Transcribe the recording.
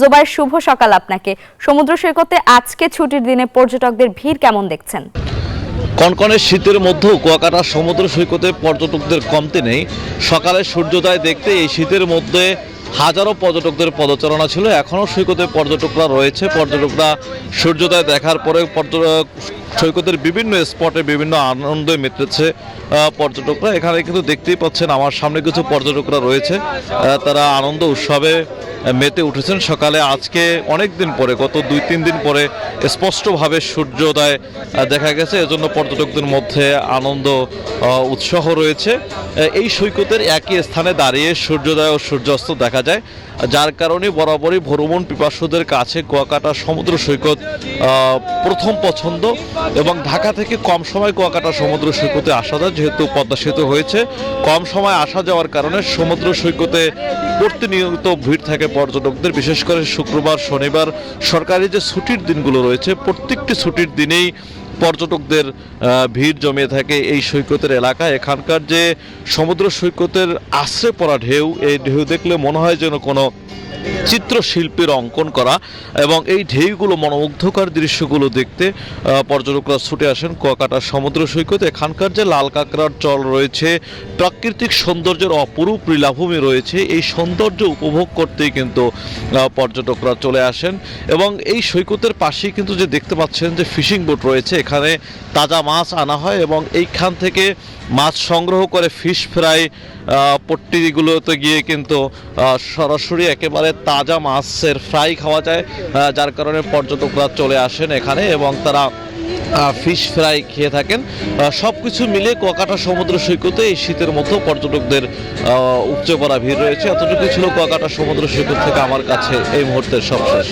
জোবায়ের, শুভ সকাল আপনাকে। সমুদ্র সৈকতে আজকে ছুটির দিনে পর্যটকদের ভিড় কেমন দেখছেন? কনকনে শীতের মধ্যেও কুয়াকাটা সমুদ্র সৈকতে পর্যটকদের কমতি নেই। সকালে সূর্যোদয় দেখতে এই শীতের মধ্যে হাজারো পর্যটকদের পদচারণা ছিল। এখনও সৈকতে পর্যটকরা রয়েছে। পর্যটকরা সূর্যোদয় দেখার পরে সৈকতের বিভিন্ন স্পটে বিভিন্ন আনন্দে মেতেছে পর্যটকরা। এখানে কিন্তু দেখতেই পাচ্ছেন আমার সামনে কিছু পর্যটকরা রয়েছে, তারা আনন্দ উৎসবে মেতে উঠেছেন। সকালে আজকে অনেক দিন পরে, গত 2-3 দিন পরে স্পষ্টভাবে সূর্যোদয় দেখা গেছে, এজন্য পর্যটকদের মধ্যে আনন্দ উৎসাহ রয়েছে। এই সৈকতের একই স্থানে দাঁড়িয়ে সূর্যোদয় ও সূর্যাস্ত দেখা যায়, যার কারণে বরাবরই ভ্রমণ পিপাসুদের কাছে কুয়াকাটা সমুদ্র সৈকত প্রথম পছন্দ। এবং ঢাকা থেকে কম সময় কুয়াকাটা সমুদ্র সৈকতে আসা যায়, যেহেতু পদ্মা সেতু হয়েছে। কম সময় আসা যাওয়ার কারণে সমুদ্র সৈকতে প্রতিনিয়ত ভিড় থাকে পর্যটকদের, বিশেষ করে শুক্রবার, শনিবার সরকারি যে ছুটির দিনগুলো রয়েছে, প্রত্যেকটি ছুটির দিনেই পর্যটকদের ভিড় জমিয়ে থাকে এই সৈকতের এলাকায়। এখানকার যে সমুদ্র সৈকতের আশ্রে পড়া ঢেউ, এই ঢেউ দেখলে মনে হয় যেন কোনো চিত্রশিল্পীর অঙ্কন করা, এবং এই ঢেউগুলো মনোমুগ্ধকর দৃশ্যগুলো দেখতে পর্যটকরা ছুটে আসেন কুয়াকাটা সমুদ্র সৈকত। এখানকার যে লাল কাঁকড়ার চল রয়েছে, প্রাকৃতিক সৌন্দর্যের অপরূপ লীলাভূমি রয়েছে, এই সৌন্দর্য উপভোগ করতেই কিন্তু পর্যটকরা চলে আসেন। এবং এই সৈকতের পাশেই কিন্তু যে দেখতে পাচ্ছেন যে ফিশিং বোট রয়েছে, এখানে তাজা মাছ আনা হয় এবং এইখান থেকে মাছ সংগ্রহ করে ফিশ ফ্রাই পট্টিগুলোতে গিয়ে কিন্তু সরাসরি একেবারে তাজা মাছের ফ্রাই খাওয়া যায়, যার কারণে পর্যটকরা চলে আসেন এখানে এবং তারা ফিশ ফ্রাই খেয়ে থাকেন। সব কিছু মিলে কুয়াকাটা সমুদ্র সৈকতে এই শীতের মধ্যেও পর্যটকদের উপচে পড়া ভিড় রয়েছে। এতটুকু ছিল কুয়াকাটা সমুদ্র সৈকত থেকে আমার কাছে এই মুহূর্তের সবশেষ।